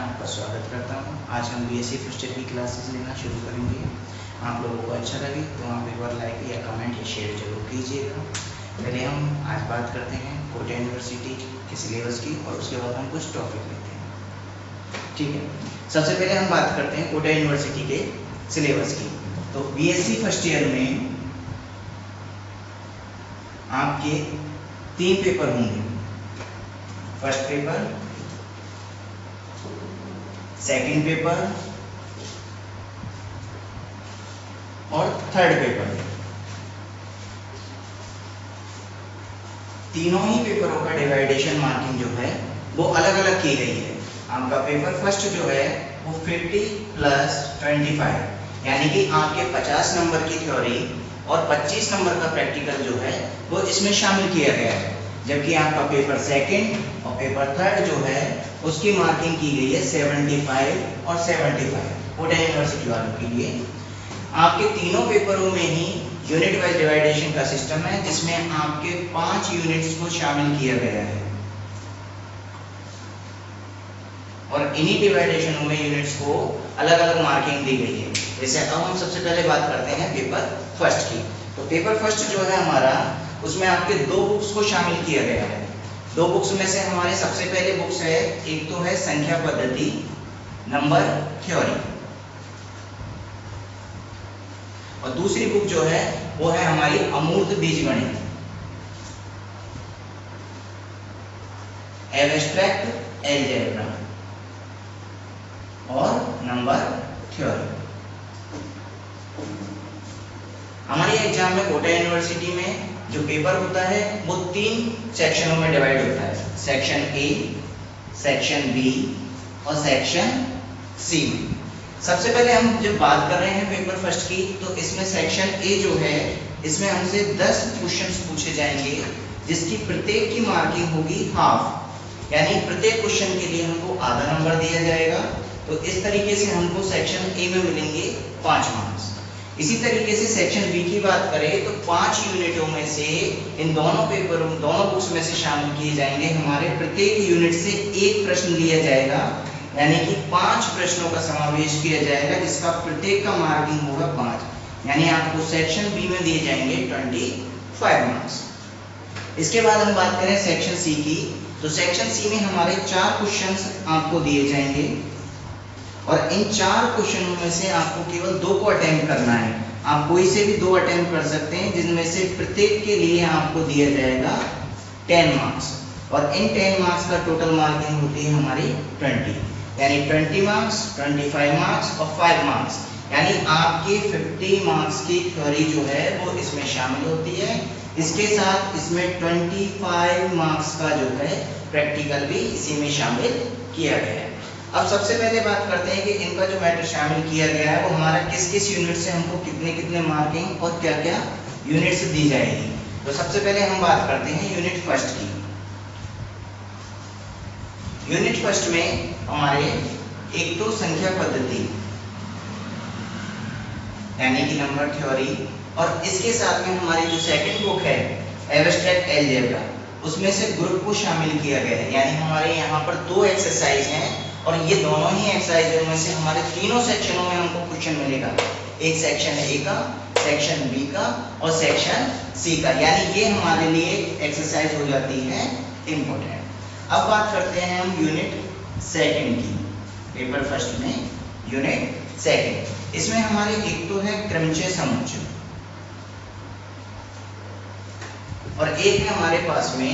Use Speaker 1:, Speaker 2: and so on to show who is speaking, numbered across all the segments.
Speaker 1: आपका स्वागत करता हूं। आज हम बीएससी फर्स्ट ईयर की क्लासेस लेना शुरू करेंगे। आप लोगों को अच्छा लगे तो आप एक बार लाइक या कमेंट या शेयर जरूर कीजिएगा। पहले हम आज बात करते हैं कोटा यूनिवर्सिटी के सिलेबस की और उसके बाद हम कुछ टॉपिक लेते हैं। ठीक है, सबसे पहले हम बात करते हैं कोटा यूनिवर्सिटी के सिलेबस की। तो बीएससी फर्स्ट ईयर में आपके 3 पेपर होंगे। फर्स्ट पेपर, सेकंड पेपर और थर्ड पेपर। तीनों ही पेपरों का डिवाइडेशन मार्किंग जो है वो अलग अलग की गई है। आपका पेपर फर्स्ट जो है वो 50 + 25 यानी कि आपके 50 नंबर की थ्योरी और 25 नंबर का प्रैक्टिकल जो है वो इसमें शामिल किया गया है। जबकि आपका पेपर सेकंड और पेपर थर्ड जो है उसकी मार्किंग की गई है 75 और 75 कोटा यूनिवर्सिटी वालों के लिए। आपके तीनों पेपरों में ही यूनिट वाइज डिवाइडेशन का सिस्टम है, जिसमें आपके 5 यूनिट्स को शामिल किया गया है और इन्हीं डिवाइडेशनों में यूनिट्स को अलग अलग मार्किंग दी गई है। जैसे अब हम सबसे पहले बात करते हैं पेपर फर्स्ट की। तो पेपर फर्स्ट जो है हमारा, उसमें आपके 2 बुक्स को शामिल किया गया है। 2 बुक्स में से हमारे सबसे पहले बुक्स है, एक तो है संख्या पद्धति नंबर थ्योरी और दूसरी बुक जो है वो है हमारी अमूर्त बीजगणित, एब्स्ट्रैक्ट अलजेब्रा और नंबर थ्योरी। हमारे एग्जाम में कोटा यूनिवर्सिटी में जो पेपर होता है वो 3 सेक्शनों में डिवाइड होता है, सेक्शन ए, सेक्शन बी और सेक्शन सी में। सबसे पहले हम जब बात कर रहे हैं पेपर फर्स्ट की, तो इसमें सेक्शन ए जो है इसमें हमसे 10 क्वेश्चंस पूछे जाएंगे, जिसकी प्रत्येक की मार्किंग होगी हाफ, यानी प्रत्येक क्वेश्चन के लिए हमको आधा नंबर दिया जाएगा। तो इस तरीके से हमको सेक्शन ए में मिलेंगे 5 मार्क्स। इसी तरीके से सेक्शन बी की बात करें तो 5 यूनिटों में से इन दोनों बुक्स में से शामिल किए जाएंगे। हमारे प्रत्येक यूनिट से एक प्रश्न लिया जाएगा, यानी कि 5 प्रश्नों का समावेश किया जाएगा, जिसका प्रत्येक का मार्किंग होगा 5, यानी आपको सेक्शन बी में दिए जाएंगे 25 मार्क्स। इसके बाद हम बात करें सेक्शन सी की, तो सेक्शन सी में हमारे 4 क्वेश्चंस आपको दिए जाएंगे और इन 4 क्वेश्चनों में से आपको केवल 2 को अटेम्प्ट करना है। आप कोई से भी 2 अटेम्प्ट कर सकते हैं, जिनमें से प्रत्येक के लिए आपको दिया जाएगा 10 मार्क्स और इन 10 मार्क्स का टोटल मार्किंग होती है हमारी 20, यानी 20 मार्क्स, 25 मार्क्स और 5 मार्क्स, यानी आपकी 50 मार्क्स की थ्योरी जो है वो इसमें शामिल होती है। इसके साथ इसमें 25 मार्क्स का जो है प्रैक्टिकल भी इसी में शामिल किया गया है। अब सबसे पहले बात करते हैं कि इनका जो मैटर शामिल किया गया है वो हमारा किस किस यूनिट से हमको कितने कितने मार्किंग और क्या क्या यूनिट्स दी जाएगी। तो सबसे पहले हम बात करते हैं यूनिट फर्स्ट की। यूनिट फर्स्ट में हमारे एक तो संख्या पद्धति यानी कि नंबर थ्योरी, और इसके साथ में हमारी जो सेकंड बुक है एब्स्ट्रैक्ट अलजेब्रा, उसमें से ग्रुप को शामिल किया गया है। यानी हमारे यहाँ पर 2 एक्सरसाइज हैं और ये दोनों ही एक्सरसाइजों में से हमारे तीनों सेक्शनों में हमको क्वेश्चन मिलेगा। एक सेक्शन ए का, सेक्शन बी का और सेक्शन सी का, यानी ये हमारे लिए एक्सरसाइज हो जाती है इम्पोर्टेंट। अब बात करते हैं हम यूनिट सेकंड की, पेपर फर्स्ट में यूनिट सेकंड। इसमें हमारे एक तो है क्रमचय समुच्चय और एक है हमारे पास में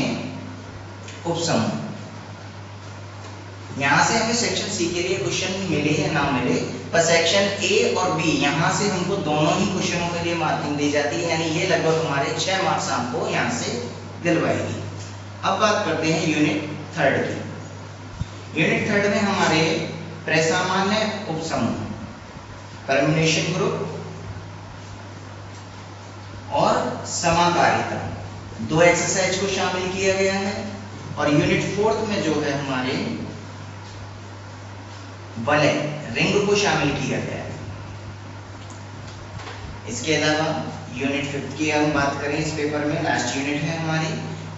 Speaker 1: उपसमूह। यहाँ से हमें सेक्शन सी के लिए क्वेश्चन मिले या ना मिले, पर सेक्शन ए और बी यहाँ से हमको दोनों ही क्वेश्चनों के लिए मार्किंग दी जाती है, यानी ये लगभग हमारे 6 मार्क्स हमको यहाँ से दिलवाएगी। अब बात करते हैं यूनिट थर्ड की। यूनिट थर्ड में हमारे प्रसामान्य उपसमूह, परम्यूटेशन ग्रुप और समाकारिता 2 एक्सरसाइज को शामिल किया गया है। और यूनिट फोर्थ में जो है हमारे वलय रिंग को शामिल किया गया है। इसके अलावा यूनिट फिफ्थ की हम बात करें, इस पेपर में लास्ट यूनिट है हमारी,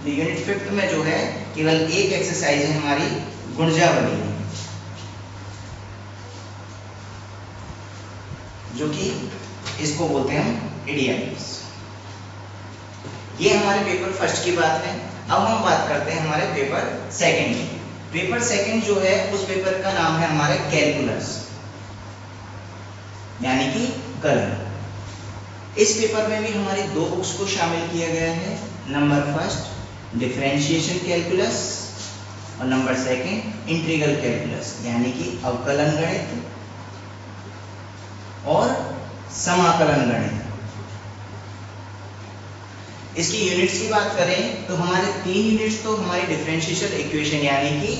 Speaker 1: तो यूनिट फिफ्थ में जो है केवल एक एक्सरसाइज है हमारी गुणजावली। जो कि इसको बोलते हैं हम इडियम्स। ये हमारे पेपर फर्स्ट की बात है। अब हम बात करते हैं हमारे पेपर सेकंड की। पेपर सेकंड जो है उस पेपर का नाम है हमारे कैलकुलस, यानी कि कलर। इस पेपर में भी हमारी दो बुक्स को शामिल किया गया है। नंबर फर्स्ट डिफरेंशिएशन कैलकुलस और नंबर सेकंड इंटीग्रल कैलकुलस, यानी कि अवकलन गणित और समाकलन गणित। इसकी यूनिट्स की बात करें तो हमारे 3 यूनिट्स तो हमारी डिफरेंशियल इक्वेशन यानी कि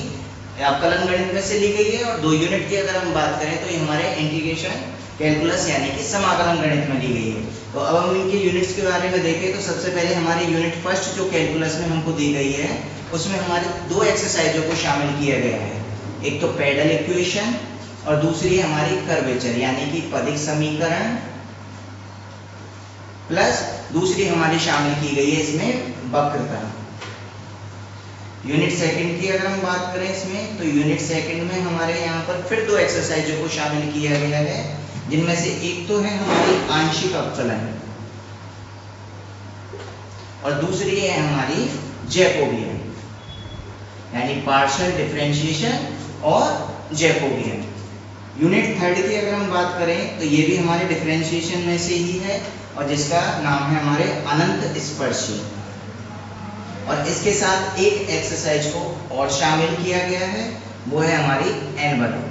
Speaker 1: अवकलन गणित में से ली गई है, और 2 यूनिट की अगर हम बात करें तो ये हमारे इंटीग्रेशन कैलकुलस यानी कि समाकलन गणित में ली गई है। तो अब हम इनके यूनिट्स के बारे में देखें तो सबसे पहले हमारी यूनिट फर्स्ट जो कैलकुलस में हमको दी गई है उसमें हमारे 2 एक्सरसाइजों को शामिल किया गया है। एक तो पैडल इक्वेशन और दूसरी हमारी कर्वेचर यानी कि पदिक समीकरण, प्लस दूसरी हमारी शामिल की गई है इसमें वक्रता। यूनिट सेकंड की अगर हम बात करें इसमें तो यूनिट सेकंड में हमारे यहाँ पर फिर 2 एक्सरसाइजों को शामिल किया गया है, जिनमें से एक तो है हमारी आंशिक अवकलन और दूसरी है हमारी जैकोबियन यानी पार्शियल डिफरेंशिएशन और जैकोबियन। यूनिट थर्ड की अगर हम बात करें तो ये भी हमारे डिफरेंशिएशन में से ही है और जिसका नाम है हमारे अनंत स्पर्शी, और इसके साथ एक एक्सरसाइज को और शामिल किया गया है, वो है हमारी एनवलप।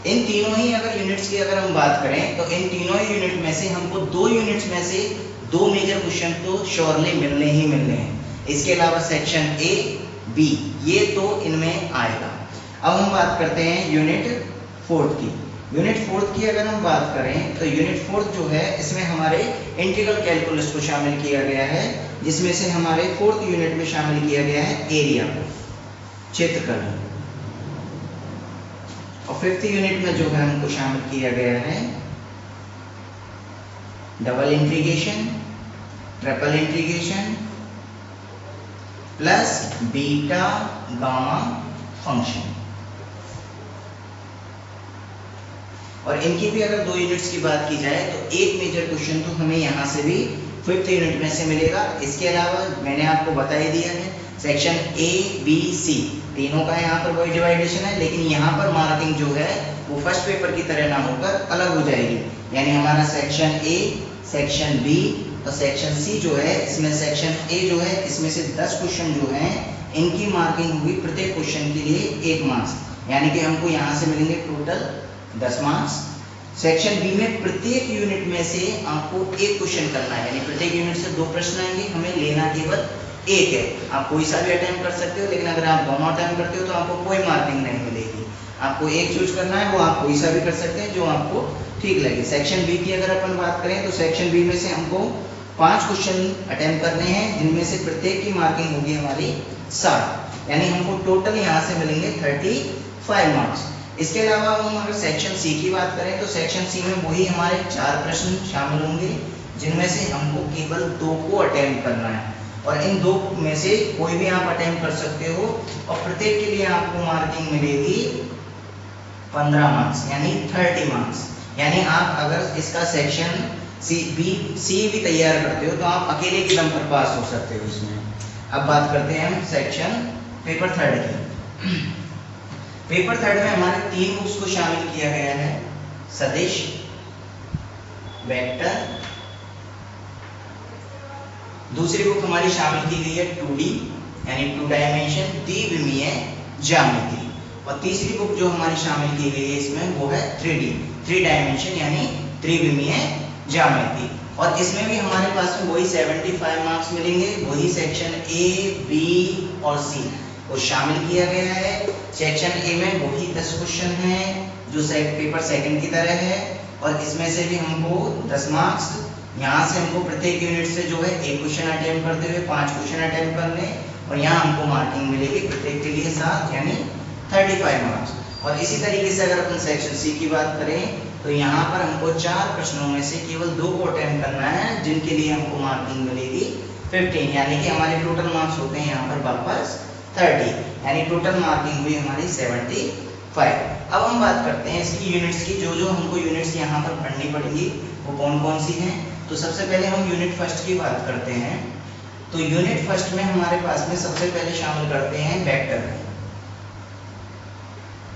Speaker 1: इन तीनों ही अगर यूनिट्स की अगर हम बात करें तो इन तीनों ही यूनिट में से हमको 2 यूनिट्स में से 2 मेजर क्वेश्चन तो श्योरली मिलने ही मिलने हैं। इसके अलावा सेक्शन ए, बी ये तो इनमें आएगा। अब हम बात करते हैं यूनिट फोर्थ की। यूनिट फोर्थ की अगर हम बात करें तो यूनिट फोर्थ जो है इसमें हमारे इंटीग्रल कैलकुलस को शामिल किया गया है, जिसमें से हमारे फोर्थ यूनिट में शामिल किया गया है एरिया को, क्षेत्रफल। और फिफ्थ यूनिट में जो है हमको शामिल किया गया है double integration, triple integration plus beta gamma function. और इनकी भी अगर 2 यूनिट्स की बात की जाए तो एक मेजर क्वेश्चन तो हमें यहाँ से भी 5th यूनिट में से मिलेगा। इसके अलावा मैंने आपको बता ही दिया है सेक्शन ए, बी, सी तीनों का यहाँ पर वही डिवाइडेशन है, लेकिन यहाँ पर मार्किंग जो है वो फर्स्ट पेपर की तरह ना होकर अलग हो जाएगी। यानी हमारा सेक्शन ए, सेक्शन बी और सेक्शन सी जो है, इसमें सेक्शन ए जो है इसमें से 10 क्वेश्चन जो हैं इनकी मार्किंग होगी प्रत्येक क्वेश्चन के लिए 1 मार्क्स, यानी कि हमको यहाँ से मिलेंगे टोटल 10 मार्क्स। सेक्शन बी में प्रत्येक यूनिट में से आपको 1 क्वेश्चन करना है, यानी प्रत्येक यूनिट से 2 प्रश्न आएंगे, हमें लेना केवल 1 है। आप कोई सा भी अटेम्प्ट कर सकते हो, लेकिन अगर आप दोनों अटेम्प्ट करते हो तो आपको कोई मार्किंग नहीं मिलेगी। आपको एक चूज करना है, वो आप कोई सा भी कर सकते हैं जो आपको ठीक लगे। सेक्शन बी की अगर अपन बात करें तो सेक्शन बी में से हमको 5 क्वेश्चन अटेम्प्ट करने हैं, जिनमें से प्रत्येक की मार्किंग होगी हमारी 60, यानी हमको टोटल यहाँ से मिलेंगे 35 मार्क्स। इसके अलावा हम अगर सेक्शन सी की बात करें तो सेक्शन सी में वही हमारे 4 प्रश्न शामिल होंगे, जिनमें से हमको केवल 2 को अटेम्प्ट करना है, और इन 2 में से कोई भी आप अटेम्प्ट कर सकते हो, और प्रत्येक के लिए आपको मार्किंग मिलेगी 15 मार्क्स यानी 30 मार्क्स। यानी आप अगर इसका सेक्शन सी भी तैयार करते हो तो आप अकेले के दम पर पास हो सकते हो इसमें। अब बात करते हैं हम सेक्शन पेपर थर्ड की। पेपर थर्ड में हमारे 3 बुक्स को शामिल किया गया है, सदिश, वेक्टर। दूसरी बुक हमारी शामिल की गई है 2D यानी 2 डायमेंशन द्विविमीय ज्यामिति, और तीसरी बुक जो हमारी शामिल की गई है इसमें वो है 3D 3 डायमेंशन यानी त्रिविमीय ज्यामिति। और इसमें भी हमारे पास में वही 75 मार्क्स मिलेंगे, वही सेक्शन ए, बी और सी को शामिल किया गया है। सेक्शन ए में वही 10 क्वेश्चन हैं जो पेपर सेकंड की तरह है, और इसमें से भी हमको 10 मार्क्स। यहाँ से हमको प्रत्येक यूनिट से जो है 1 क्वेश्चन अटेम्प्ट करते हुए 5 क्वेश्चन अटेम्प्ट करने, और यहाँ हमको मार्किंग मिलेगी प्रत्येक के लिए 7 यानी 35 मार्क्स। और इसी तरीके से अगर अपन सेक्शन सी की बात करें तो यहाँ पर हमको 4 प्रश्नों में से केवल 2 को अटेम्प्ट करना है, जिनके लिए हमको मार्किंग मिलेगी 15, यानी कि हमारे टोटल मार्क्स होते हैं यहाँ पर वापस 30, यानी टोटल मार्किंग हुई हमारी 75। अब हम बात करते हैं इसकी यूनिट्स की। जो जो हमको यूनिट्स यहाँ पर पढ़नी पड़ेंगी वो कौन कौन सी हैं। तो सबसे पहले हम यूनिट फर्स्ट की बात करते हैं। तो यूनिट फर्स्ट में हमारे पास में सबसे पहले शामिल करते हैं वेक्टर।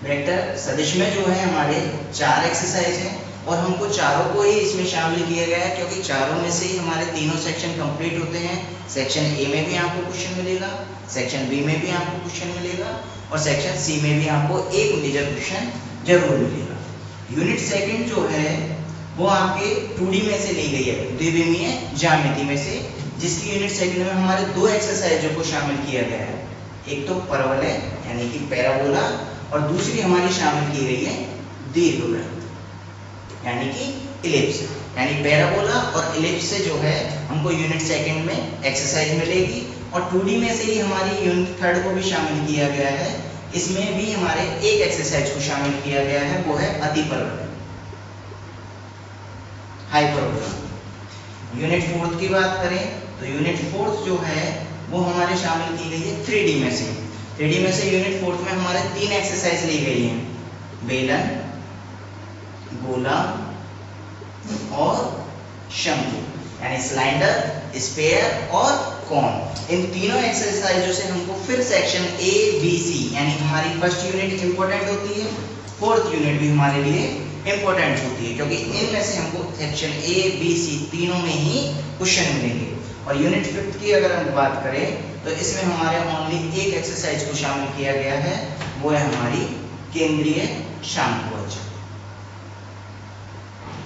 Speaker 1: वेक्टर सदिश में जो है हमारे 4 एक्सरसाइज हैं और हमको चारों को ही इसमें शामिल किया गया है, क्योंकि चारों में से ही हमारे तीनों सेक्शन कंप्लीट होते हैं। सेक्शन ए में भी आपको क्वेश्चन मिलेगा, सेक्शन बी में भी आपको क्वेश्चन मिलेगा और सेक्शन सी में भी आपको एक मेजर क्वेश्चन जरूर मिलेगा। यूनिट सेकंड जो है वो आपके 2D में से ली गई है, द्विविमीय ज्यामिति में से, जिसकी यूनिट सेकंड में हमारे 2 एक्सरसाइजों को शामिल किया गया है। एक तो परवलय यानी कि पैराबोला और दूसरी हमारी शामिल की गई है दीर्घवृत्त यानी कि इलिप्स। यानी पैराबोला और इलिप्स से जो है हमको यूनिट सेकंड में एक्सरसाइज मिलेगी और 2D में से ही हमारी यूनिट थर्ड को भी शामिल किया गया है। इसमें भी हमारे एक एक्सरसाइज को शामिल किया गया है, वो है अतिपरवलय, हाइपरबोला। यूनिट फोर्थ की बात करें तो यूनिट फोर्थ जो है वो हमारे शामिल की गई है 3D में से। 3D में से यूनिट फोर्थ में हमारे 3 एक्सरसाइज ली गई हैं, बेलन, गोला और शंकु, यानी सिलेंडर, स्फीयर और कॉन। इन तीनों एक्सरसाइजों से हमको फिर सेक्शन ए बी सी यानी हमारी फर्स्ट यूनिट इंपॉर्टेंट होती है, फोर्थ यूनिट भी हमारे लिए इंपॉर्टेंट होती है, क्योंकि इनमें से हमको सेक्शन ए बी सी तीनों में ही क्वेश्चन मिलेंगे। और यूनिट फिफ्थ की अगर हम बात करें तो इसमें हमारे ओनली एक एक्सरसाइज को शामिल किया गया है, वो है हमारी केंद्रीय शंकुवच,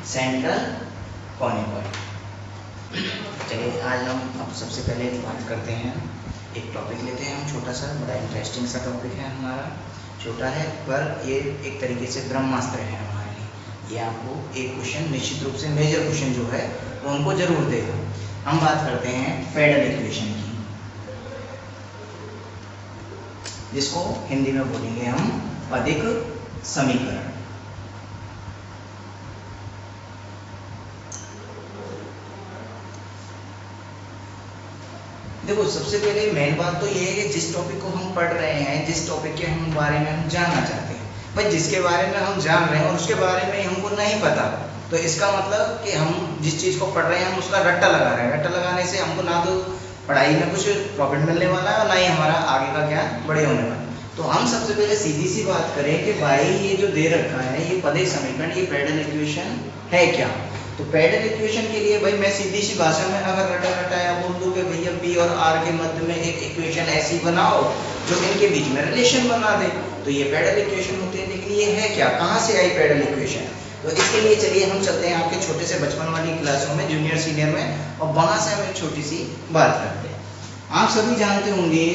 Speaker 1: सेंट्रल कॉनिकॉइड। चलिए आज हम अब सबसे पहले बात करते हैं, एक टॉपिक लेते हैं हम छोटा सा, बड़ा इंटरेस्टिंग सा टॉपिक है हमारा, छोटा है पर ये एक तरीके से ब्रह्मास्त्र है हमारे लिए। ये आपको एक क्वेश्चन निश्चित रूप से मेजर क्वेश्चन जो है वो उनको जरूर देगा। हम बात करते हैं फेडल इक्वेशन की, जिसको हिंदी में बोलेंगे हम पदिक समीकरण। देखो सबसे पहले मेन बात तो ये है कि जिस टॉपिक को हम पढ़ रहे हैं, जिस टॉपिक के हम बारे में हम जानना चाहते हैं, भाई जिसके बारे में हम जान रहे हैं और उसके बारे में हमको नहीं पता, तो इसका मतलब कि हम जिस चीज़ को पढ़ रहे हैं हम उसका रट्टा लगा रहे हैं। रट्टा लगाने से हमको ना तो पढ़ाई में कुछ प्रॉफिट मिलने वाला है और ना ही हमारा आगे का ज्ञान बड़े होने वाला है। तो हम सबसे पहले सीधी सी बात करें कि भाई ये जो दे रखा है ये पदिक समीकरण, ये पेडल इक्वेशन है क्या। तो पेडल इक्वेशन के लिए भाई मैं सीधी सी भाषा में अगर रटा रटाया बोल दूं कि भैया पी और आर के मध्य में एक इक्वेशन ऐसी बनाओ जो इनके बीच में रिलेशन बना दे, तो ये पेडल इक्वेशन होती है। लेकिन ये है क्या, कहाँ से आई पेडल इक्वेशन? तो इसके लिए चलिए हम चलते हैं आपके छोटे से बचपन वाली क्लासों में, जूनियर सीनियर में, और वहाँ से हम एक छोटी सी बात करते हैं। आप सभी जानते होंगे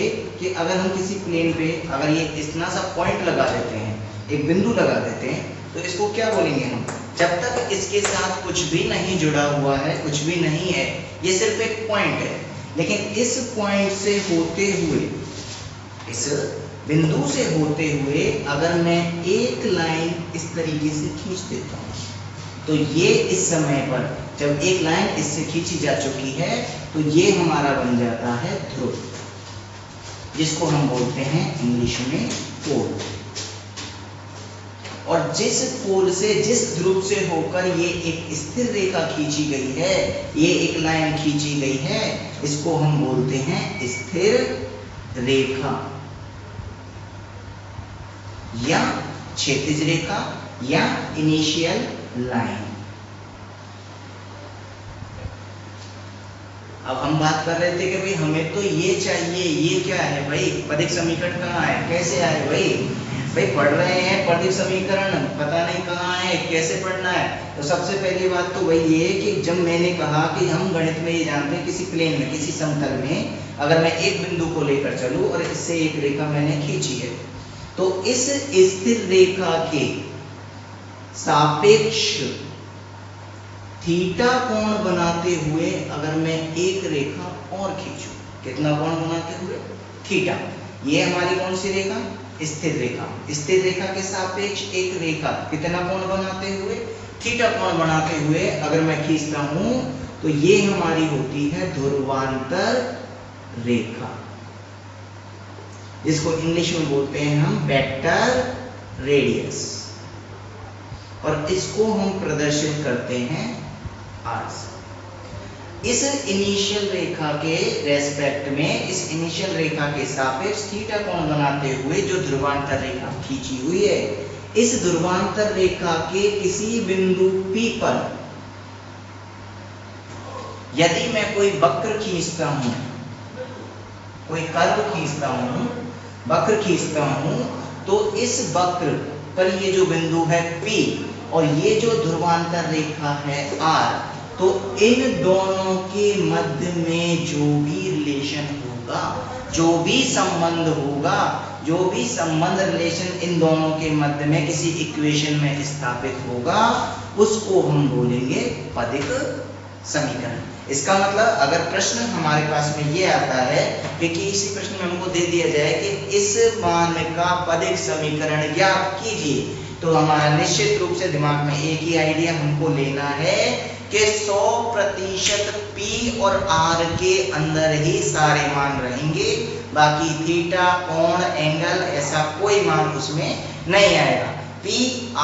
Speaker 1: कि अगर हम किसी प्लेन पे अगर ये इतना सा पॉइंट लगा देते हैं, एक बिंदु लगा देते हैं, तो इसको क्या बोलेंगे हम? जब तक इसके साथ कुछ भी नहीं जुड़ा हुआ है, कुछ भी नहीं है, ये सिर्फ एक पॉइंट है, लेकिन इस पॉइंट से होते हुए, इस बिंदु से होते हुए अगर मैं एक लाइन इस तरीके से खींच देता हूँ, तो ये इस समय पर जब एक लाइन इससे खींची जा चुकी है तो ये हमारा बन जाता है ध्रुव, जिसको हम बोलते हैं इंग्लिश में पोल। और जिस पोल से, जिस ध्रुव से होकर ये एक स्थिर रेखा खींची गई है, ये एक लाइन खींची गई है, इसको हम बोलते हैं स्थिर रेखा या क्षैतिज रेखा या इनिशियल लाइन। अब हम बात कर रहे थे कि भाई हमें तो ये चाहिए, ये क्या है भाई, पदिक समीकरण कहाँ है, कैसे आए भाई पढ़ रहे हैं पदिक समीकरण, पता नहीं कहाँ है, कैसे पढ़ना है। तो सबसे पहली बात तो वही ये है कि जब मैंने कहा कि हम गणित में ये जानते हैं किसी प्लेन में, किसी समतल में अगर मैं एक बिंदु को लेकर चलूं और इससे एक रेखा मैंने खींची है, तो इस स्थिर रेखा के सापेक्ष थीटा कोण बनाते हुए अगर मैं एक रेखा और खींचूं, कितना कोण बनाते हुए? थीटा। ये हमारी कौन सी रेखा? स्थिर रेखा। स्थिर रेखा के सापेक्ष एक रेखा कितना कोण बनाते हुए? थीटा कोण बनाते हुए अगर मैं खींचता हूं तो ये हमारी होती है ध्रुवांतर रेखा, जिसको इंग्लिश में बोलते हैं हम वेक्टर रेडियस। और इसको हम प्रदर्शित करते हैं आर से। इस इनिशियल रेखा के रेस्पेक्ट में, इस इनिशियल रेखा के सापेक्ष थीटा कोण बनाते हुए जो ध्रुवांतर रेखा खींची हुई है, इस ध्रुवांतर रेखा के किसी बिंदु P पर यदि मैं कोई वक्र खींचता हूं, कोई कर्व खींचता हूं, वक्र खींचता हूं, तो इस वक्र पर ये जो बिंदु है P और ये जो ध्रुवांतर रेखा है R, तो इन दोनों के मध्य में जो भी रिलेशन होगा, जो भी संबंध होगा, जो भी संबंध रिलेशन इन दोनों के मध्य में किसी इक्वेशन में स्थापित होगा, उसको हम बोलेंगे पदिक समीकरण। इसका मतलब अगर प्रश्न हमारे पास में ये आता है कि किसी प्रश्न में हमको दे दिया जाए कि इस मान का पदिक समीकरण ज्ञात कीजिए, तो हमारा निश्चित रूप से दिमाग में एक ही आइडिया हमको लेना है कि 100% P और R के अंदर ही सारे मान रहेंगे, बाकी थीटा, कोण, एंगल ऐसा कोई मान उसमें नहीं आएगा। P,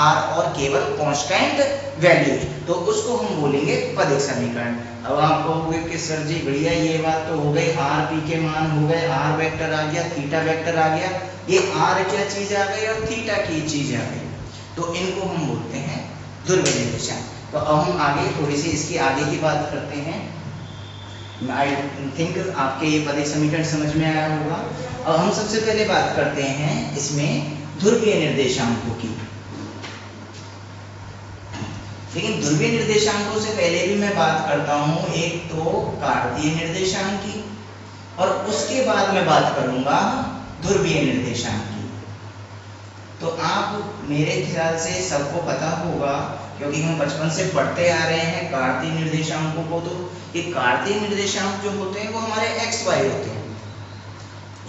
Speaker 1: R और केवल कांस्टेंट वैल्यू, तो उसको हम बोलेंगे पदिक समीकरण। अब आप कहोगे कि सर जी बढ़िया, ये बात तो हो गई, R P के मान हो गए, R वेक्टर आ गया, थीटा वेक्टर आ गया, ये R क्या चीज आ गई और थीटा की चीज आ गई, तो इनको हम बोलते हैं ध्रुवीय निर्देशांक। तो अब हम आगे थोड़ी सी इसकी आगे की बात करते हैं। आई थिंक आपके ये पदिक समीकरण समझ में आया होगा। अब हम सबसे पहले बात करते हैं इसमें ध्रुवीय निर्देशांकों की। लेकिन ध्रुवीय निर्देशांकों से पहले भी मैं बात करता हूं एक तो कार्तीय निर्देशांक की, और उसके बाद मैं बात करूंगा ध्रुवीय निर्देशांक की। तो आप मेरे ख्याल से सबको पता होगा, क्योंकि हम बचपन से पढ़ते आ रहे हैं कार्तीय निर्देशांकों को, तो ये कार्तीय निर्देशांक जो होते हैं वो हमारे एक्स वाई होते हैं।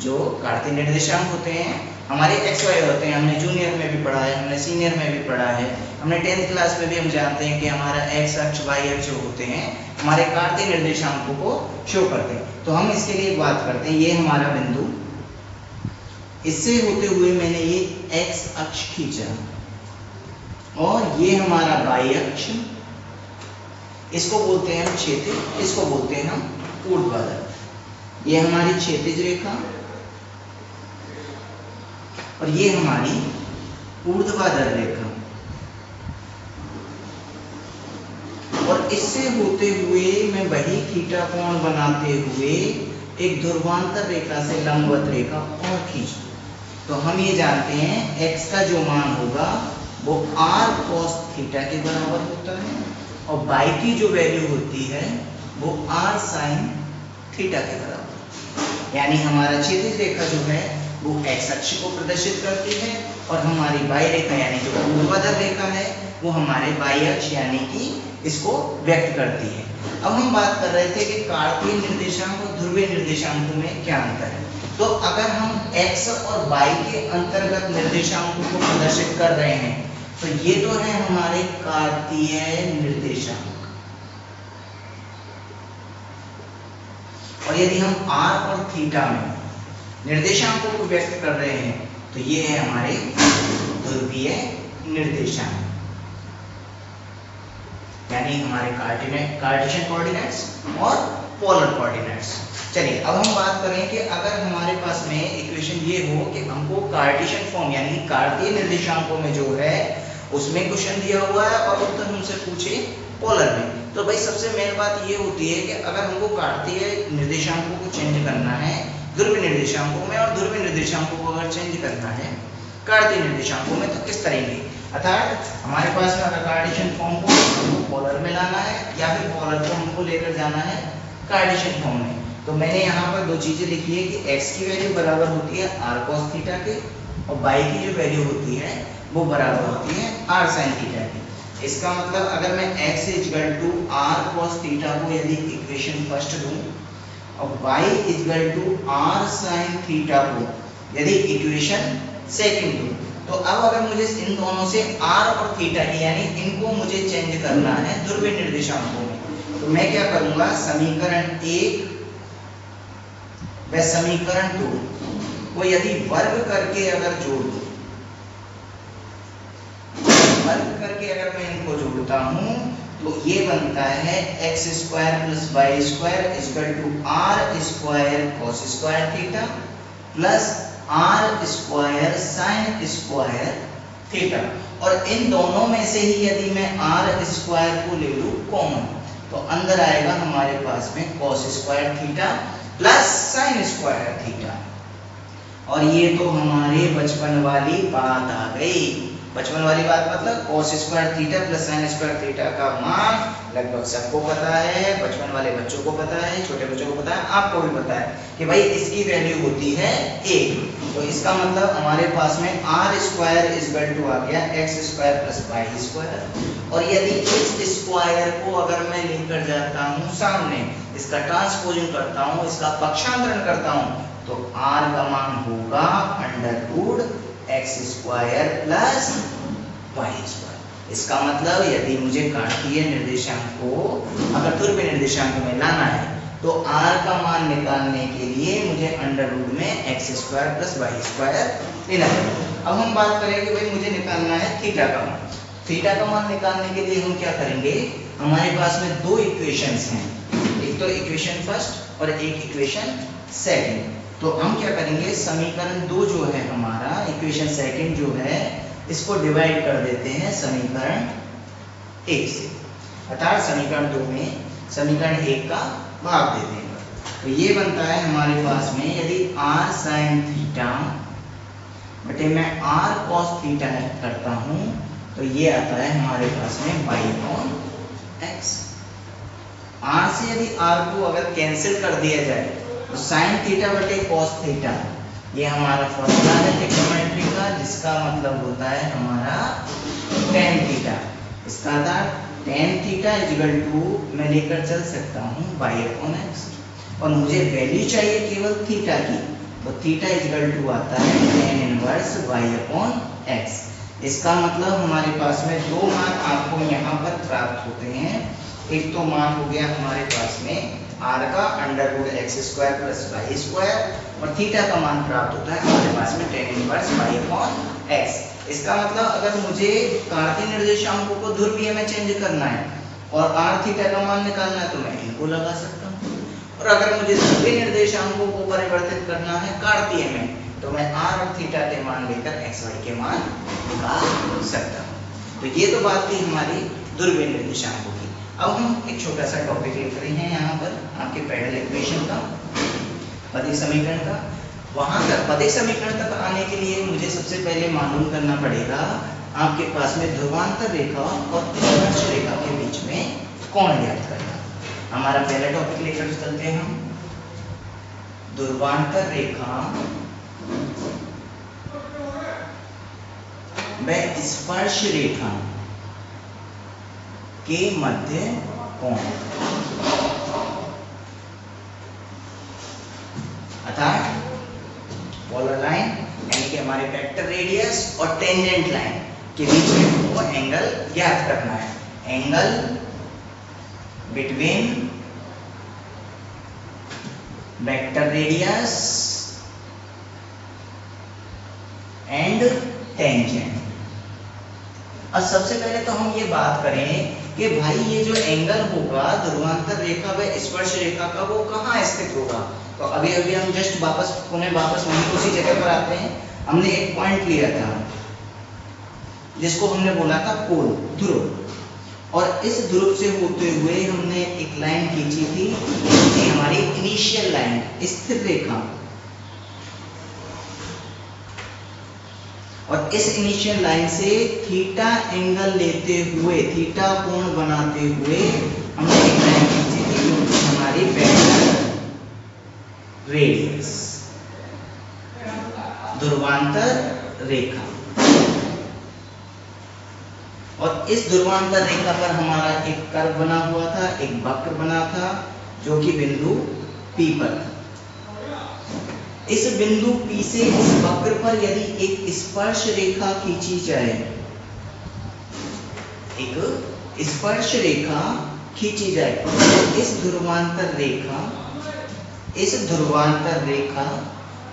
Speaker 1: जो कार्तीय निर्देशांक होते हैं हमारे एक्स वाई होते हैं। हमने जूनियर में भी पढ़ा है, हमने सीनियर में भी पढ़ा है, हमने 10th क्लास में भी हम जानते हैं कि हमारा एक्स अक्ष वाई अक्ष जो होते हैं हमारे कार्तीय निर्देशांकों को शो करते हैं। तो हम इसके लिए बात करते हैं, ये हमारा बिंदु, इससे होते हुए मैंने ये एक्स अक्ष खींचा, और ये हमारा वाई अक्ष, इसको बोलते हैं हम क्षैतिज, इसको बोलते हैं हम ऊर्ध्वाधर। ये हमारी क्षैतिज रेखा और ये हमारी ऊर्ध्वाधर रेखा, और इससे होते हुए मैं वही थीटा कोण बनाते हुए एक ध्रुवांतर रेखा से लंबवत रेखा और खींचता। तो हम ये जानते हैं x का जो मान होगा वो r cos थीटा के बराबर होता है, और y की जो वैल्यू होती है वो r sin थीटा के बराबर। यानी हमारा क्षैतिज रेखा जो है वो x अक्ष को प्रदर्शित करती है, और हमारी y रेखा यानी जो ऊर्ध्वाधर रेखा है वो हमारे y अक्ष यानी कि इसको व्यक्त करती है। अब हम बात कर रहे थे कि कार्तीय निर्देशांक और ध्रुवीय निर्देशांकों में क्या अंतर है। तो अगर हम x और y के अंतर्गत निर्देशांकों को प्रदर्शित कर रहे हैं, तो ये तो है हमारे कार्तीय निर्देशांक, और यदि हम r और थीटा में निर्देशांकों को व्यक्त कर रहे हैं तो ये है हमारे ध्रुवीय निर्देशांक, यानी हमारे कार्टेशियन कोऑर्डिनेट्स और पोलर कोऑर्डिनेट्स। चलिए अब हम बात करें कि अगर हमारे पास में इक्वेशन ये हो कि हमको कार्टेशियन फॉर्म यानी कार्तीय निर्देशांकों में जो है उसमें क्वेश्चन दिया हुआ है और उत्तर हमसे पूछे पोलर में, तो भाई सबसे मेन बात ये होती है कि अगर हमको कार्तीय निर्देशांकों को चेंज करना है ध्रुवीय निर्देशांकों में, और ध्रुवीय निर्देशांकों को अगर चेंज करना है कार्तीय निर्देशांकों में, तो किस तरीके, अर्थात हमारे पास में अगर कार्टेशियन फॉर्म को हमको पोलर में लाना है या फिर पोलर को हमको लेकर जाना है कार्टेशियन फॉर्म में, तो मैंने यहाँ पर दो चीजें लिखी है कि x की वैल्यू बराबर होती है r cos थीटा के, और y की जो वैल्यू होती है वो बराबर होती है r sin थीटा की। इसका मतलब अगर मैं x equal to r cos theta को यदि इक्वेशन फर्स्ट दूं और y equal to r sin theta को यदि इक्वेशन सेकंड दूं, तो अब अगर मुझे इन दोनों से r और थीटा की यानी इनको मुझे चेंज करना है ध्रुवीय निर्देशांकों में, तो मैं क्या करूंगा, समीकरण 1 व समीकरण 2 को यदि वर्ग करके अगर जोड़ दूं वर्ग करके अगर मैं इनको जोड़ता हूँ तो ये बनता है X square plus Y square equal to R square cos square theta plus R square sine square theta. और इन दोनों में से ही यदि मैं आर स्क्वायर को ले लूँ कॉमन तो अंदर आएगा हमारे पास में cos square theta plus sign square theta. और ये तो हमारे बचपन वाली बात आ गई। बचपन वाली बात मतलब cos square theta plus sign square theta का मान लगभग सबको पता है, बचपन वाले बच्चों को पता है, छोटे बच्चों को पता है, आपको भी पता है कि भाई इसकी वैल्यू होती है 1। तो इसका मतलब हमारे पास में आर स्क्वायर इक्वल टू आ गया X square plus Y square. और यदि इस स्क्वायर को अगर मैं लेकर जाता हूँ सामने, इसका ट्रांसपोजिंग करता हूँ, इसका पक्षांतरण करता हूँ तो r का मान होगा under root X square plus Y square. इसका मतलब यदि मुझे कार्तीय निर्देशांक को अगर ध्रुवीय निर्देशांक में लाना है तो r का मान निकालने के लिए मुझे अंडर रूट में X square plus Y square लेना पड़ेगा। अब हम बात करेंगे भाई मुझे निकालना है थीटा का मान। थीटा का मान निकालने के लिए हम क्या करेंगे, हमारे पास में दो इक्वेशंस हैं, एक तो इक्वेशन फर्स्ट और एक इक्वेशन सेकंड। तो हम क्या करेंगे, समीकरण 2 जो है हमारा इक्वेशन सेकंड जो है इसको डिवाइड कर देते हैं समीकरण 1 से, अर्थात समीकरण 2 में समीकरण 1 का भाग दे देंगे। तो ये बनता है हमारे पास में यदि r sin थीटा बटे मैं r cos थीटा करता हूँ तो ये आता है हमारे पास में y/x। r से यदि r को अगर कैंसिल कर दिया जाए तो साइन थीटा बटे कॉस थीटा ये हमारा फॉर्मूला है ट्रिग्नोमेट्री का, जिसका मतलब होता है हमारा tan थीटा। इसका अर्थ tan थीटा इक्वल टू मैं लेकर चल सकता हूँ y/x और मुझे वैल्यू चाहिए केवल थीटा की, तो थीटा इक्वल टू आता है tan इनवर्स y/x। इसका मतलब हमारे पास में दो मान आपको यहाँ पर प्राप्त होते हैं। एक तो मान हो गया हमारे पास में r का under root X square plus Y square और थीटा का मान प्राप्त होता है हमारे पास में tan इनवर्स y/x। इसका मतलब अगर मुझे कार्तीय निर्देशांकों को ध्रुवीय में चेंज करना है और r थीटा का मान निकालना है तो मैं इनको लगा सकता हूँ, और अगर मुझे ध्रुवीय निर्देशांकों को परिवर्तित करना है कार्तीय में तो मैं r और थीटा के मान लेकर x y के मान निकाल सकता हूँ। तो ये तो बात थी हमारी ध्रुवीय निर्देशांकों की। अब हम एक छोटा सा टॉपिक लिख रहे हैं यहाँ पर आपके पैरेलल इक्वेशन का, पदीय समीकरण का। वहां तक पदीय समीकरण तक आने के लिए मुझे सबसे पहले मालूम करना पड़ेगा आपके पास में ध्रुवांतर रेखा और स्पर्श रेखा के बीच में कोण ज्ञात करना। हमारा पहला टॉपिक लेकर चलते हैं हम, ध्रुवांतर रेखा व स्पर्श रेखा के मध्य कोण, अर्थात पोलर लाइन यानी कि हमारे वेक्टर रेडियस और टेंजेंट लाइन के बीच में हमको एंगल ज्ञात करना है। Angle between vector radius and tangent. और सबसे पहले तो हम ये बात करें कि भाई ये जो एंगल होगा ध्रुवांतर रेखा व स्पर्श रेखा का वो कहाँ स्थित होगा। तो अभी अभी हम जस्ट वापस वहीं उसी जगह पर आते हैं। हमने एक पॉइंट लिया था जिसको हमने बोला था पोल, ध्रुव, और इस ध्रुव से होते हुए हमने एक लाइन खींची थी, ये हमारी इनिशियल लाइन, स्थिर रेखा, और इस इनिशियल लाइन से थीटा एंगल लेते हुए, थीटा कोण बनाते हुए हमने एक लाइन खींची थी जो कि हमारी वेक्टर रेडियस, ध्रुवांतर रेखा। और इस ध्रुवांतर रेखा पर हमारा एक कर्व बना हुआ था, एक वक्र बना था जो कि बिंदु P पर था। इस बिंदु P से इस वक्र पर यदि एक स्पर्श रेखा खींची जाए, एक स्पर्श रेखा खींची जाए, तो इस ध्रुवांतर रेखा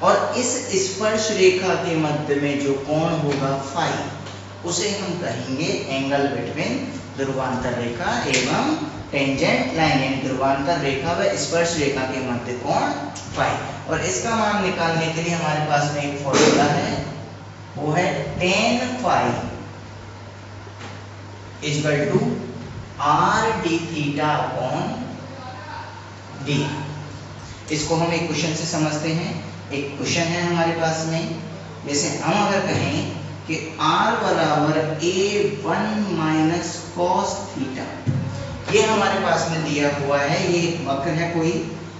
Speaker 1: और इस स्पर्श रेखा के मध्य में जो कोण होगा फाई, उसे हम कहेंगे एंगल बिटवीन ध्रुवांतर रेखा एवं टेंजेंट लाइन, यानी ध्रुवांतर रेखा व स्पर्श रेखा के मध्य कोण फाई। और इसका मान निकालने के लिए हमारे पास में एक फॉर्मूला है, वो है tan phi equal to r d theta upon d। इसको हम एक क्वेश्चन से समझते हैं। एक क्वेश्चन है हमारे पास में, जैसे हम अगर कहें कि r बराबर a1 माइनस कॉस थीटा, ये हमारे पास में दिया हुआ है, ये वक्र है कोई,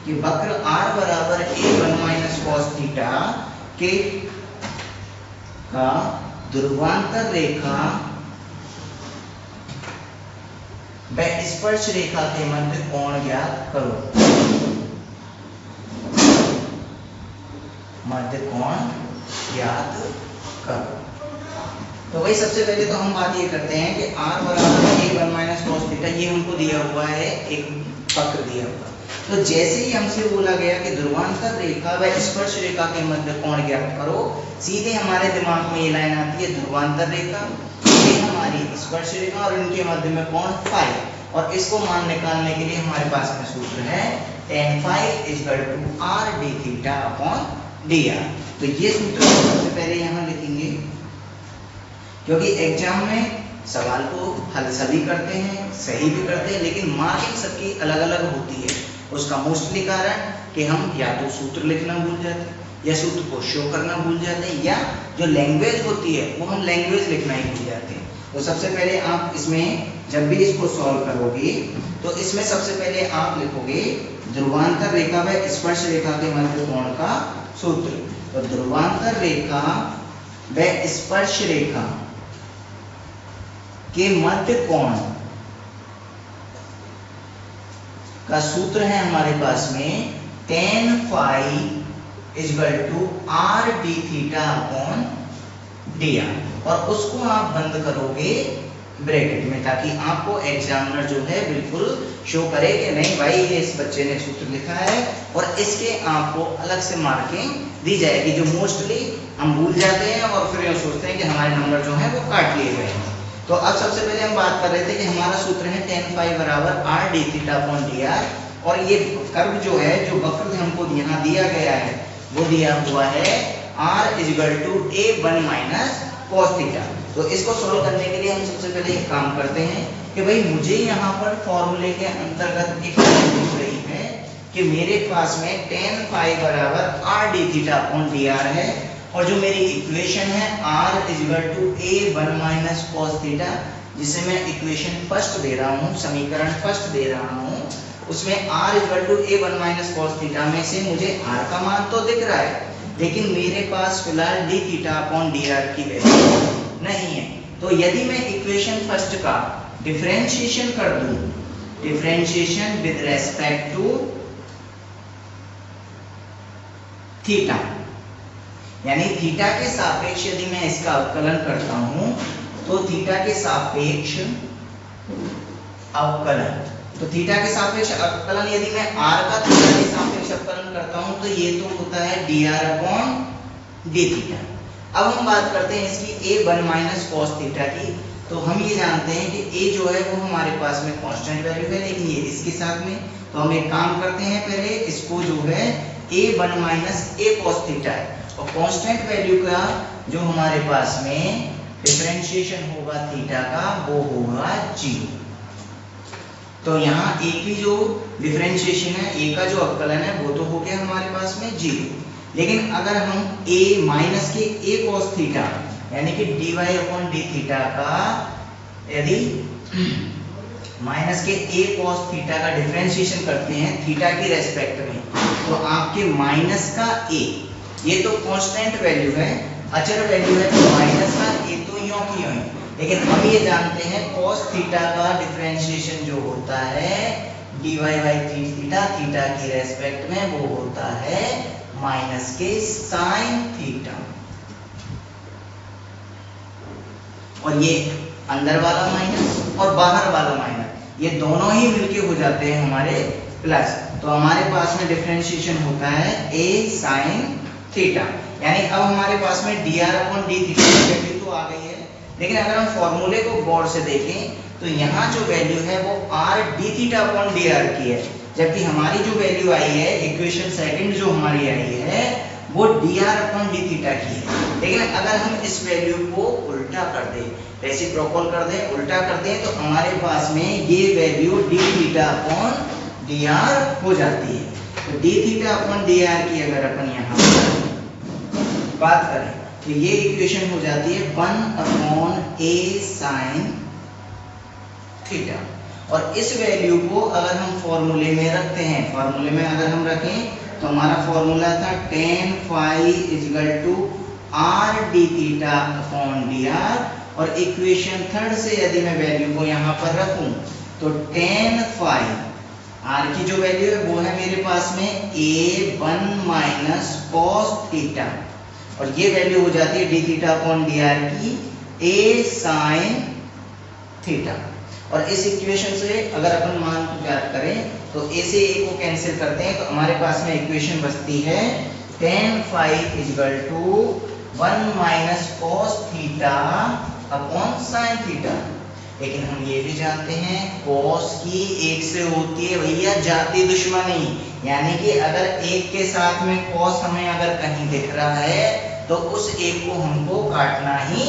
Speaker 1: कि वक्र r बराबर a1 माइनस कॉस थीटा के का ध्रुवांतर रेखा व स्पर्श रेखा के मध्य कोण ज्ञात करो। मध्य कोण ज्ञात करो। तो वही सबसे पहले तो हम बात ये करते हैं कि r बराबर a1 माइनस कॉस थीटा, ये हमको दिया हुआ है, एक वक्र दिया हुआ। तो जैसे ही हमसे बोला गया कि ध्रुवांतर रेखा व स्पर्श रेखा के मध्य कोण ज्ञात करो, सीधे हमारे दिमाग में ये लाइन आती है ध्रुवांतर रेखा, ये हमारी स्पर्श रेखा और इनके मध्य में कोण फाई। और इसको मान निकालने के लिए हमारे पास में सूत्र है tan phi equal to r d theta upon dr। तो ये सूत्र सबसे पहले यहाँ लिखेंगे, क्योंकि एग्जाम में सवाल को हल सभी करते हैं, सही भी करते हैं, लेकिन मार्किंग सबकी अलग अलग होती है। उसका मोस्टली कारण कि हम या तो सूत्र लिखना भूल जाते हैं, या सूत्र को शो करना भूल जाते हैं, या जो लैंग्वेज होती है वो हम लैंग्वेज लिखना ही भूल जाते हैं। तो सबसे पहले आप इसमें जब भी इसको सॉल्व करोगे तो इसमें सबसे पहले आप लिखोगे ध्रुवांतर रेखा व स्पर्श रेखा के मध्य कोण का सूत्र। तो ध्रुवांतर रेखा व स्पर्श रेखा के मध्य कोण का सूत्र है हमारे पास में tan phi equal to r d theta upon dr। और उसको आप बंद करोगे ब्रैकेट में, ताकि आपको एग्जामिनर जो है बिल्कुल शो करे कि नहीं भाई ये इस बच्चे ने सूत्र लिखा है, और इसके आपको अलग से मार्किंग दी जाएगी, जो मोस्टली हम भूल जाते हैं और फिर ये सोचते हैं कि हमारे नंबर जो है वो काट लिए गए हैं। तो अब सबसे पहले हम बात कर रहे थे कि हमारा सूत्र है tan फाई बराबर r d theta upon dr, और ये कर्व जो है, जो वक्र हमको यहाँ दिया गया है, वो दिया हुआ है r equal to a1 minus cos theta. तो इसको सोल्व करने के लिए हम सबसे पहले एक काम करते हैं कि भाई मुझे यहाँ पर फॉर्मूले के अंतर्गत एक चीज दिख रही है कि मेरे पास में tan फाई बराबर r d theta upon dr है, और जो मेरी इक्वेशन है r equal to a1 minus cos theta, जिसे मैं इक्वेशन फर्स्ट दे रहा हूँ, समीकरण फर्स्ट दे रहा हूँ, उसमें r equal to a1 minus cos theta में से मुझे r का मान तो दिख रहा है, लेकिन मेरे पास फिलहाल d थीटा अपॉन dr की वैल्यू नहीं है। तो यदि मैं इक्वेशन फर्स्ट का डिफरेंशिएशन कर दूं, differentiation with respect to theta, यानी थीटा के सापेक्ष यदि मैं इसका अवकलन करता हूं, तो थीटा के सापेक्ष अवकलन, तो थीटा के सापेक्ष अवकलन यदि मैं r का थीटा के सापेक्ष अवकलन करता हूं, तो ये तो होता है dr अपॉन d थीटा। अब हम बात करते हैं इसकी a1 माइनस कॉस थीटा की। तो हम ये जानते हैं कि a जो है वो हमारे पास में कांस्टेंट वैल्यू है, लेकिन ये इसके साथ में, तो हम एक काम करते हैं, पहले इसको जो है a1 minus a cos theta है, और कांस्टेंट वैल्यू का जो हमारे पास में डिफरेंशिएशन होगा थीटा का, वो होगा 0। तो यहाँ a की जो डिफरेंशिएशन है, a का जो अवकलन है, वो तो हो गया हमारे पास में 0। लेकिन अगर हम a माइनस के a cos थीटा यानी कि dy अपॉन d थीटा का, यदि माइनस के a cos थीटा का डिफरेंशिएशन करते हैं थीटा की रेस्पेक्ट में, तो आपके माइनस का a, ये तो कांस्टेंट वैल्यू है, अचर वैल्यू है, तो माइनस का a तो यों की यों, लेकिन हम ये जानते हैं cos थीटा का डिफरेंशिएशन जो होता है dy बाई थीटा, थीटा की रेस्पेक्ट में, वो होता है माइनस के साइन थीटा। और ये अंदर वाला माइनस और बाहर वाला माइनस, ये दोनों ही मिलके हो जाते हैं हमारे प्लस। तो हमारे पास में डिफरेंशिएशन होता है a साइन थीटा, यानी अब हमारे पास में dr अपॉन d थीटा की वैल्यू तो आ गई है, लेकिन अगर हम फॉर्मूले को गौर से देखें तो यहाँ जो वैल्यू है वो are D theta upon D are की है, जबकि हमारी जो वैल्यू आई है इक्वेशन सेकंड जो हमारी आई है वो D R upon D theta की है। लेकिन अगर हम इस वैल्यू को उल्टा कर दें, रेसिप्रोकल कर दें, उल्टा कर दें, तो हमारे पास में ये value D theta upon D are हो जाती है। तो D theta upon D are की अगर अपन यहाँ पर बात करें तो ये इक्वेशन हो जाती है 1 अपॉन ए साइन थीटा। और इस वैल्यू को अगर हम फॉर्मूले में रखते हैं, फॉर्मूले में अगर हम रखें तो हमारा फॉर्मूला था tan phi equal to R D theta upon D R, और इक्वेशन थर्ड से यदि मैं वैल्यू को यहाँ पर रखूं तो tan फाई आर की जो वैल्यू है वो है मेरे पास में a1 माइनस कॉस थीटा, और ये वैल्यू हो जाती है D theta upon D are की a साइन थीटा। और इस इक्वेशन से अगर अपन मान को ज्ञात करें तो a से a को कैंसिल करते हैं तो हमारे पास में इक्वेशन बचती है tan phi equal to 1 minus cos theta upon sine theta. लेकिन हम ये भी जानते हैं कॉस की एक से होती है भैया जाती दुश्मनी, यानी कि अगर एक के साथ में कॉस हमें अगर कहीं दिख रहा है तो उस एक को हमको काटना ही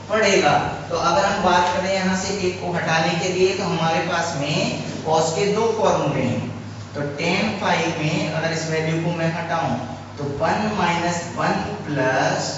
Speaker 1: पड़ेगा। तो अगर हम बात करें यहाँ से एक को हटाने के लिए तो हमारे पास में कॉस के दो फॉर्मूले हैं। तो tan फाई में अगर इस वैल्यू को मैं हटाऊं तो 1 minus 1 plus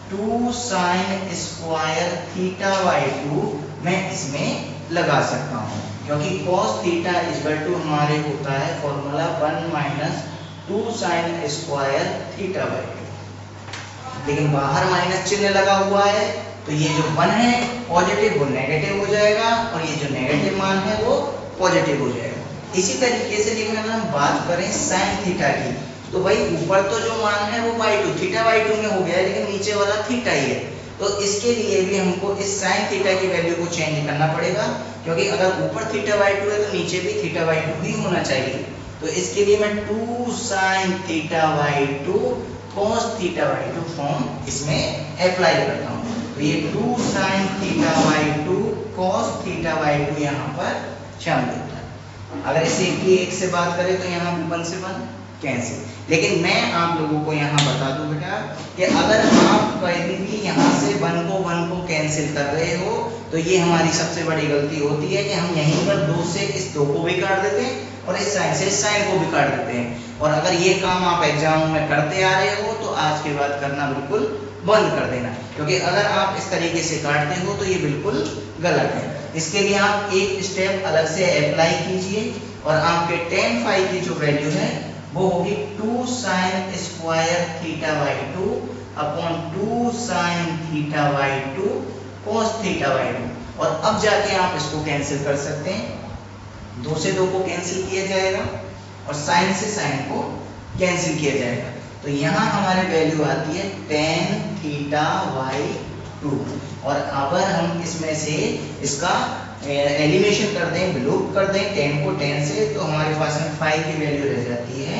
Speaker 1: 2 sign square theta by 2 मैं इसमें लगा सकता हूँ, क्योंकि cos थीटा इक्वल टू हमारे होता है formula 1 minus 2 sign square theta by 2। लेकिन बाहर माइनस चिन्ह लगा हुआ है तो ये जो 1 है पॉजिटिव वो नेगेटिव हो जाएगा, और ये जो नेगेटिव मान है वो पॉजिटिव हो जाएगा। इसी तरीके से लेकिन अगर हम बात करें साइन थीटा की तो भाई ऊपर तो जो मान है वो बाई 2 थीटा बाई 2 में हो गया है, लेकिन नीचे वाला थीटा ही है। तो इसके लिए भी हमको इस साइन थीटा की वैल्यू को चेंज करना पड़ेगा, क्योंकि अगर ऊपर थीटा बाई 2 है तो नीचे भी थीटा बाई 2 ही होना चाहिए। तो इसके लिए मैं 2 sine theta by 2 cos theta by 2 form इसमें अप्लाई करता हूँ। तो ये 2 sine theta by 2 cos theta by 2 यहाँ पर शामिल होता है। अगर इसे एक से बात करें तो यहाँ 1 से 1 कैंसिल। लेकिन मैं आप लोगों को यहाँ बता दूं बेटा कि अगर आप कभी भी यहाँ से 1 को कैंसिल कर रहे हो तो ये हमारी सबसे बड़ी गलती होती है कि हम यहीं पर 2 से इस 2 को भी काट देते हैं और इस साइन से इस साइन को भी काट देते हैं। और अगर ये काम आप एग्जाम में करते आ रहे हो तो आज के बाद करना बिल्कुल बंद कर देना, क्योंकि अगर आप इस तरीके से काटते हो तो ये बिल्कुल गलत है। इसके लिए आप एक स्टेप अलग से अप्लाई कीजिए और आपके tan फाई की जो वैल्यू है वो होगी 2 sign square theta by 2 upon 2 sine theta by 2 cos theta by 2। और अब जाके आप इसको कैंसिल कर सकते हैं, 2 से 2 को कैंसिल किया जाएगा और साइन से साइन को कैंसिल किया जाएगा। तो यहाँ हमारी वैल्यू आती है tan थीटा बाई 2। और अगर हम इसमें से इसका एलिमिनेशन कर दें, विलोप कर दें tan को tan से, तो हमारे पास में फाई की वैल्यू रह जाती है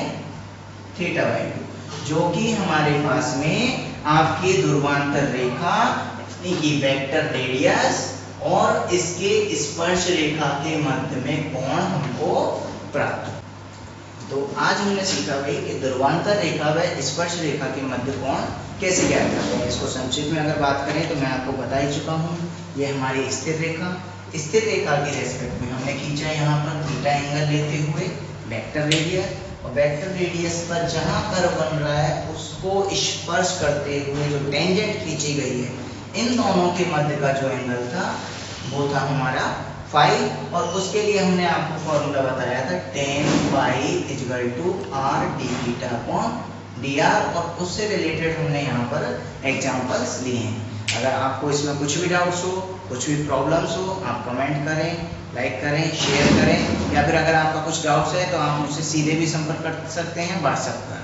Speaker 1: थीटा बाई 2, जो कि हमारे पास में आपकी ध्रुवांतर रेखा की वेक्टर रेडियस और इसके स्पर्श रेखा के मध्य में कोण हमको प्राप्त। तो आज हमने सीखा भाई कि ध्रुवांतर रेखा व स्पर्श रेखा के मध्य कोण कैसे ज्ञात करते हैं। इसको संक्षिप्त में अगर बात करें तो मैं आपको बता ही चुका हूँ, ये हमारी स्थिर रेखा के रेस्पेक्ट में हमने खींचा यहाँ पर थीटा एंगल लेते हुए वेक्टर रेडियस, और वेक्टर रेडियस पर जहाँ कर्व बन रहा है उसको स्पर्श करते हुए जो टेंजेंट खींची गई है, इन दोनों के मध्य का जो एंगल था वो था हमारा फाई। और उसके लिए हमने आपको फॉर्मूला बताया था tan phi equal to R D theta upon D R, और उससे रिलेटेड हमने यहाँ पर एग्जांपल्स लिए हैं। अगर आपको इसमें कुछ भी डाउट्स हो, कुछ भी प्रॉब्लम्स हो, आप कमेंट करें, लाइक करें, शेयर करें, या फिर अगर आपका कुछ डाउट्स है तो आप मुझसे सीधे भी संपर्क कर सकते हैं व्हाट्सएप पर।